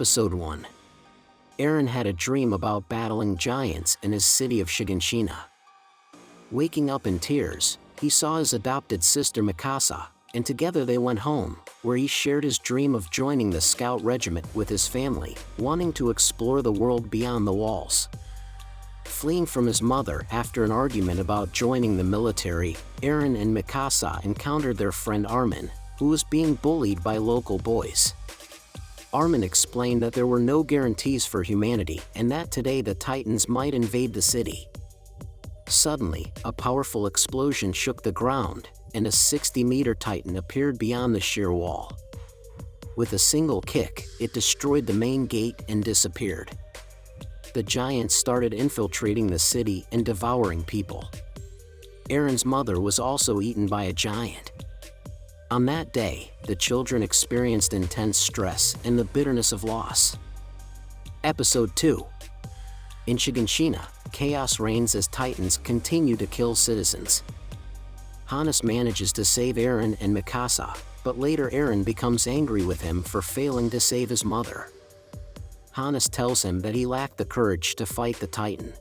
Episode 1. Eren had a dream about battling giants in his city of Shiganshina. Waking up in tears, he saw his adopted sister Mikasa, and together they went home, where he shared his dream of joining the scout regiment with his family, wanting to explore the world beyond the walls. Fleeing from his mother after an argument about joining the military, Eren and Mikasa encountered their friend Armin, who was being bullied by local boys. Armin explained that there were no guarantees for humanity and that today the Titans might invade the city. Suddenly, a powerful explosion shook the ground, and a 60-meter Titan appeared beyond the sheer wall. With a single kick, it destroyed the main gate and disappeared. The giants started infiltrating the city and devouring people. Eren's mother was also eaten by a giant. On that day, the children experienced intense stress and the bitterness of loss. Episode 2. In Shiganshina, chaos reigns as Titans continue to kill citizens. Hannes manages to save Eren and Mikasa, but later Eren becomes angry with him for failing to save his mother. Hannes tells him that he lacked the courage to fight the Titan.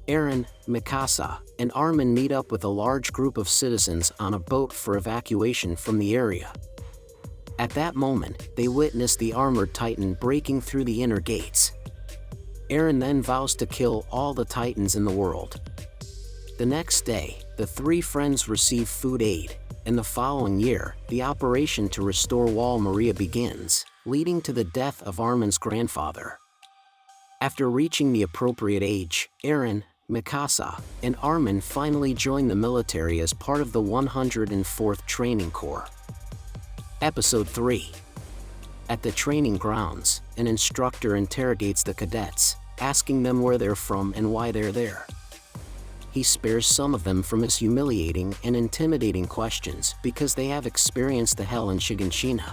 Eren, Mikasa, and Armin meet up with a large group of citizens on a boat for evacuation from the area. At that moment, they witness the armored Titan breaking through the inner gates. Eren then vows to kill all the Titans in the world. The next day, the three friends receive food aid, and the following year, the operation to restore Wall Maria begins, leading to the death of Armin's grandfather. After reaching the appropriate age, Eren, Mikasa, and Armin finally join the military as part of the 104th Training Corps. Episode 3. At the training grounds, an instructor interrogates the cadets, asking them where they're from and why they're there. He spares some of them from his humiliating and intimidating questions because they have experienced the hell in Shiganshina.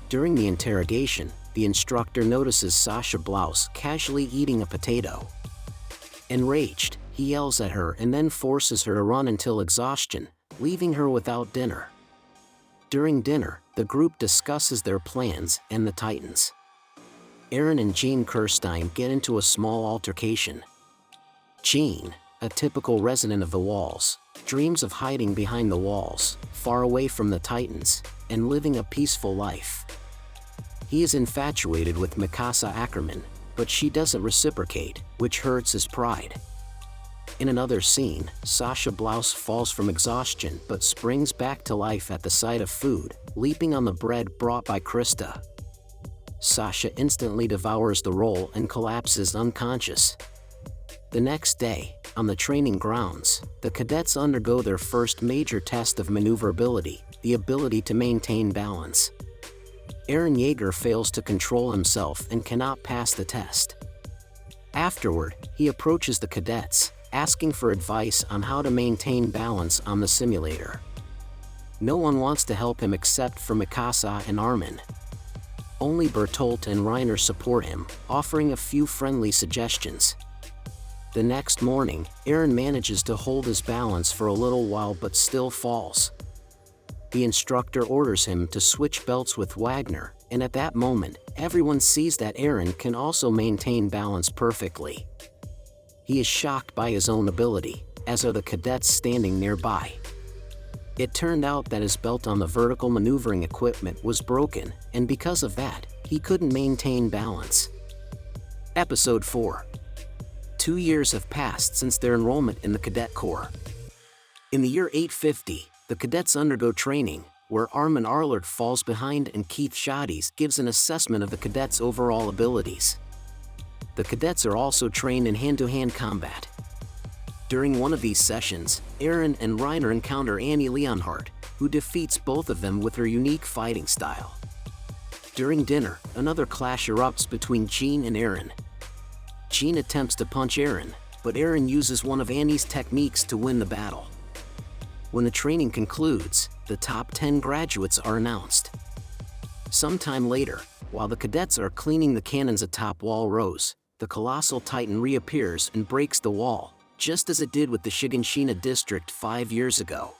During the interrogation, the instructor notices Sasha Blouse casually eating a potato. Enraged, he yells at her and then forces her to run until exhaustion, leaving her without dinner. During dinner, the group discusses their plans and the Titans. Eren and Jean Kirstein get into a small altercation. Jean, a typical resident of the walls, dreams of hiding behind the walls, far away from the Titans, and living a peaceful life. He is infatuated with Mikasa Ackerman, but she doesn't reciprocate, which hurts his pride. In another scene, Sasha Blouse falls from exhaustion but springs back to life at the sight of food, leaping on the bread brought by Krista. Sasha instantly devours the roll and collapses unconscious. The next day, on the training grounds, the cadets undergo their first major test of maneuverability, the ability to maintain balance. Eren Yeager fails to control himself and cannot pass the test. Afterward, he approaches the cadets, asking for advice on how to maintain balance on the simulator. No one wants to help him except for Mikasa and Armin. Only Bertolt and Reiner support him, offering a few friendly suggestions. The next morning, Eren manages to hold his balance for a little while but still falls. The instructor orders him to switch belts with Wagner, and at that moment, everyone sees that Eren can also maintain balance perfectly. He is shocked by his own ability, as are the cadets standing nearby. It turned out that his belt on the vertical maneuvering equipment was broken, and because of that, he couldn't maintain balance. Episode 4. 2 years have passed since their enrollment in the Cadet Corps. In the year 850, the cadets undergo training, where Armin Arlert falls behind and Keith Shades gives an assessment of the cadets' overall abilities. The cadets are also trained in hand-to-hand combat. During one of these sessions, Eren and Reiner encounter Annie Leonhardt, who defeats both of them with her unique fighting style. During dinner, another clash erupts between Jean and Eren. Jean attempts to punch Eren, but Eren uses one of Annie's techniques to win the battle. When the training concludes, the top 10 graduates are announced. Sometime later, while the cadets are cleaning the cannons atop Wall Rose, the colossal Titan reappears and breaks the wall, just as it did with the Shiganshina district 5 years ago.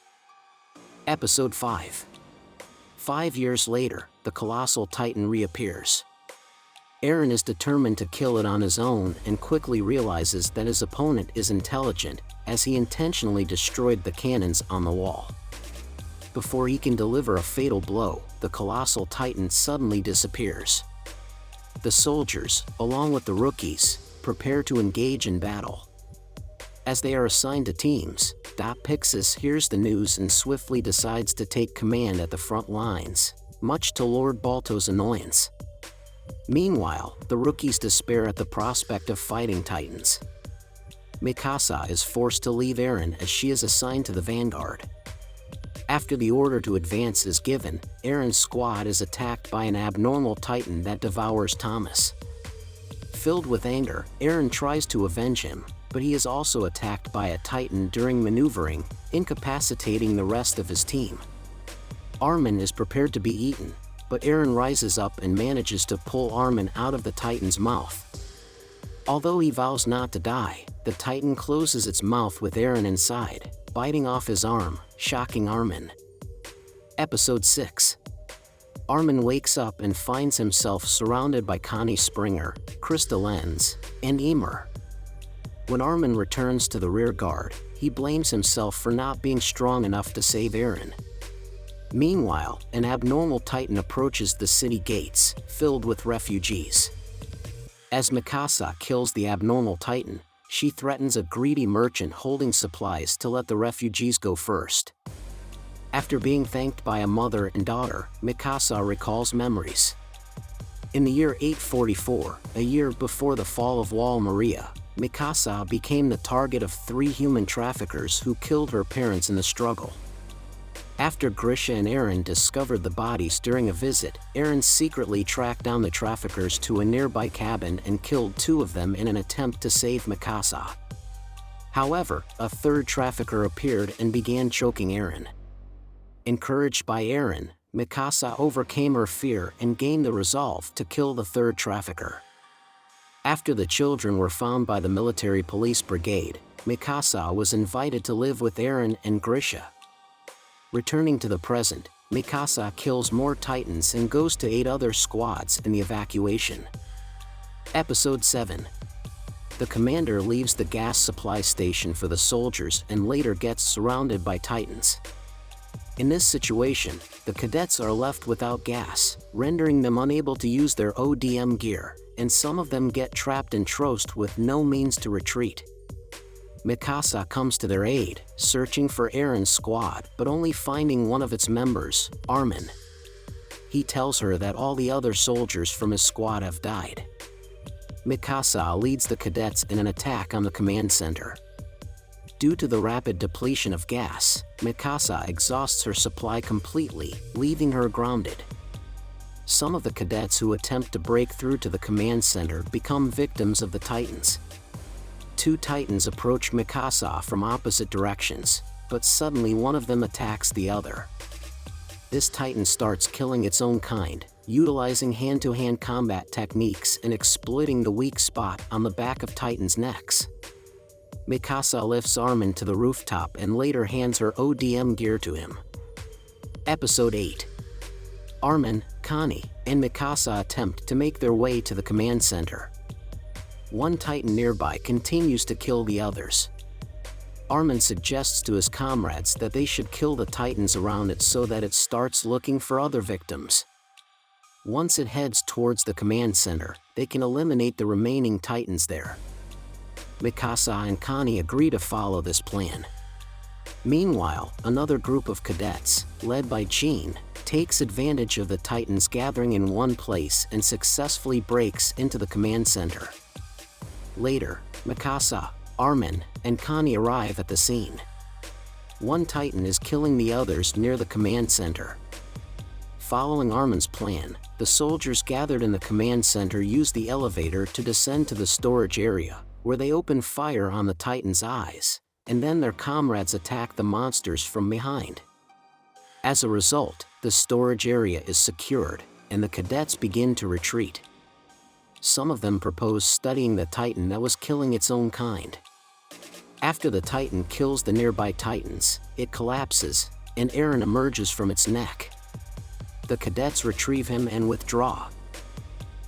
Episode 5. 5 years later, the colossal Titan reappears. Eren is determined to kill it on his own and quickly realizes that his opponent is intelligent, as he intentionally destroyed the cannons on the wall. Before he can deliver a fatal blow, the colossal titan suddenly disappears. The soldiers, along with the rookies, prepare to engage in battle. As they are assigned to teams, Pixis hears the news and swiftly decides to take command at the front lines, much to Lord Balto's annoyance. Meanwhile, the rookies despair at the prospect of fighting titans. Mikasa is forced to leave Eren as she is assigned to the vanguard. After the order to advance is given, Eren's squad is attacked by an abnormal titan that devours Thomas. Filled with anger, Eren tries to avenge him, but he is also attacked by a titan during maneuvering, incapacitating the rest of his team. Armin is prepared to be eaten, but Eren rises up and manages to pull Armin out of the titan's mouth. Although he vows not to die, the titan closes its mouth with Eren inside, biting off his arm, shocking Armin. Episode 6. Armin wakes up and finds himself surrounded by Connie Springer, Krista Lenz, and Ymir. When Armin returns to the rear guard, he blames himself for not being strong enough to save Eren. Meanwhile, an abnormal titan approaches the city gates, filled with refugees. As Mikasa kills the abnormal titan, she threatens a greedy merchant holding supplies to let the refugees go first. After being thanked by a mother and daughter, Mikasa recalls memories. In the year 844, a year before the fall of Wall Maria, Mikasa became the target of 3 human traffickers who killed her parents in the struggle. After Grisha and Eren discovered the bodies during a visit, Eren secretly tracked down the traffickers to a nearby cabin and killed 2 of them in an attempt to save Mikasa. However, a 3rd trafficker appeared and began choking Eren. Encouraged by Eren, Mikasa overcame her fear and gained the resolve to kill the 3rd trafficker. After the children were found by the military police brigade, Mikasa was invited to live with Eren and Grisha. Returning to the present, Mikasa kills more titans and goes to aid other squads in the evacuation. Episode 7. The commander leaves the gas supply station for the soldiers and later gets surrounded by titans. In this situation, the cadets are left without gas, rendering them unable to use their ODM gear, and some of them get trapped in Trost with no means to retreat. Mikasa comes to their aid, searching for Eren's squad but only finding one of its members, Armin. He tells her that all the other soldiers from his squad have died. Mikasa leads the cadets in an attack on the command center. Due to the rapid depletion of gas, Mikasa exhausts her supply completely, leaving her grounded. Some of the cadets who attempt to break through to the command center become victims of the Titans. 2 Titans approach Mikasa from opposite directions, but suddenly one of them attacks the other. This Titan starts killing its own kind, utilizing hand-to-hand combat techniques and exploiting the weak spot on the back of Titans' necks. Mikasa lifts Armin to the rooftop and later hands her ODM gear to him. Episode 8. Armin, Connie, and Mikasa attempt to make their way to the command center. One Titan nearby continues to kill the others. Armin suggests to his comrades that they should kill the Titans around it so that it starts looking for other victims. Once it heads towards the command center, they can eliminate the remaining Titans there. Mikasa and Connie agree to follow this plan. Meanwhile, another group of cadets, led by Jean, takes advantage of the Titans gathering in one place and successfully breaks into the command center. Later, Mikasa, Armin, and Connie arrive at the scene. One Titan is killing the others near the command center. Following Armin's plan, the soldiers gathered in the command center use the elevator to descend to the storage area, where they open fire on the Titan's eyes, and then their comrades attack the monsters from behind. As a result, the storage area is secured, and the cadets begin to retreat. Some of them propose studying the Titan that was killing its own kind. After the Titan kills the nearby Titans, it collapses, and Eren emerges from its neck. The cadets retrieve him and withdraw.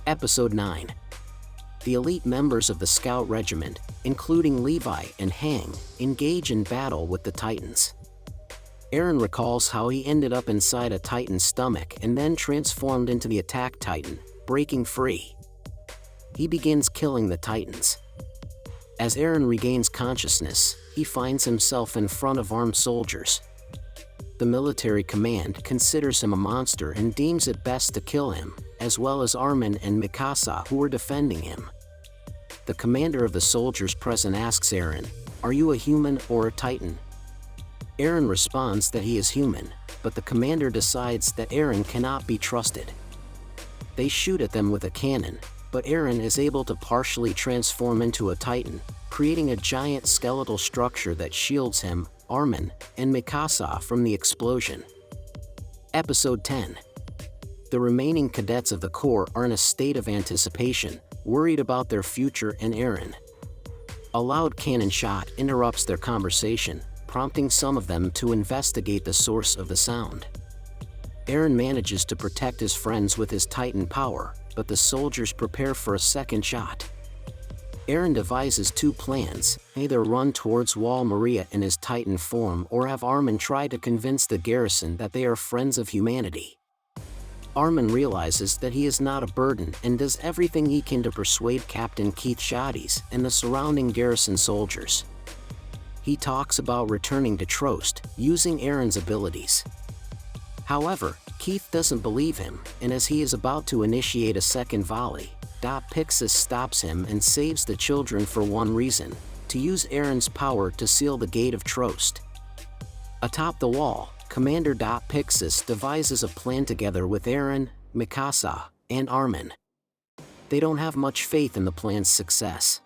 Episode 9. The elite members of the Scout Regiment, including Levi and Hang, engage in battle with the Titans. Eren recalls how he ended up inside a Titan's stomach and then transformed into the attack Titan, breaking free. He begins killing the Titans. As Eren regains consciousness, he finds himself in front of armed soldiers. The military command considers him a monster and deems it best to kill him, as well as Armin and Mikasa who were defending him. The commander of the soldiers present asks Eren, "Are you a human or a Titan?" Eren responds that he is human, but the commander decides that Eren cannot be trusted. They shoot at them with a cannon, but Eren is able to partially transform into a Titan, creating a giant skeletal structure that shields him, Armin, and Mikasa from the explosion. Episode 10. The remaining cadets of the Corps are in a state of anticipation, worried about their future and Eren. A loud cannon shot interrupts their conversation, prompting some of them to investigate the source of the sound. Eren manages to protect his friends with his Titan power, but the soldiers prepare for a second shot. Eren devises two plans: either run towards Wall Maria in his Titan form or have Armin try to convince the garrison that they are friends of humanity. Armin realizes that he is not a burden and does everything he can to persuade Captain Keith Shadis and the surrounding garrison soldiers. He talks about returning to Trost, using Eren's abilities. However, Keith doesn't believe him, and as he is about to initiate a second volley, Dot Pixis stops him and saves the children for one reason: to use Eren's power to seal the gate of Trost. Atop the wall, Commander Dot Pixis devises a plan together with Eren, Mikasa, and Armin. They don't have much faith in the plan's success.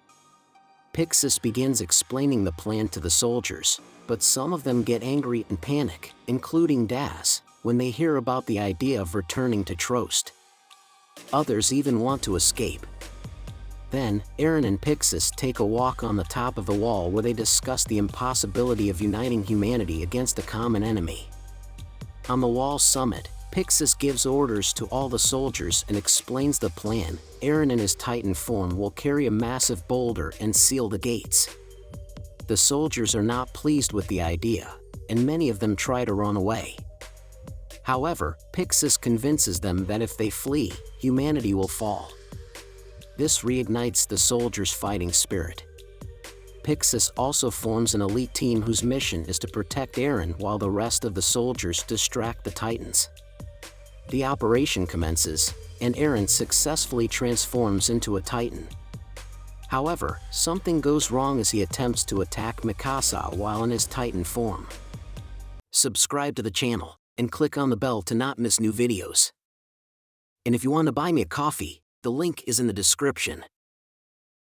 Pixis begins explaining the plan to the soldiers, but some of them get angry and panic, including Daz, when they hear about the idea of returning to Trost. Others even want to escape. Then, Eren and Pixis take a walk on the top of the wall where they discuss the impossibility of uniting humanity against a common enemy. On the wall's summit, Pixis gives orders to all the soldiers and explains the plan. Eren in his Titan form will carry a massive boulder and seal the gates. The soldiers are not pleased with the idea, and many of them try to run away. However, Pixis convinces them that if they flee, humanity will fall. This reignites the soldiers' fighting spirit. Pixis also forms an elite team whose mission is to protect Eren while the rest of the soldiers distract the Titans. The operation commences, and Eren successfully transforms into a Titan. However, something goes wrong as he attempts to attack Mikasa while in his Titan form. Subscribe to the channel, and click on the bell to not miss new videos. And if you want to buy me a coffee, the link is in the description.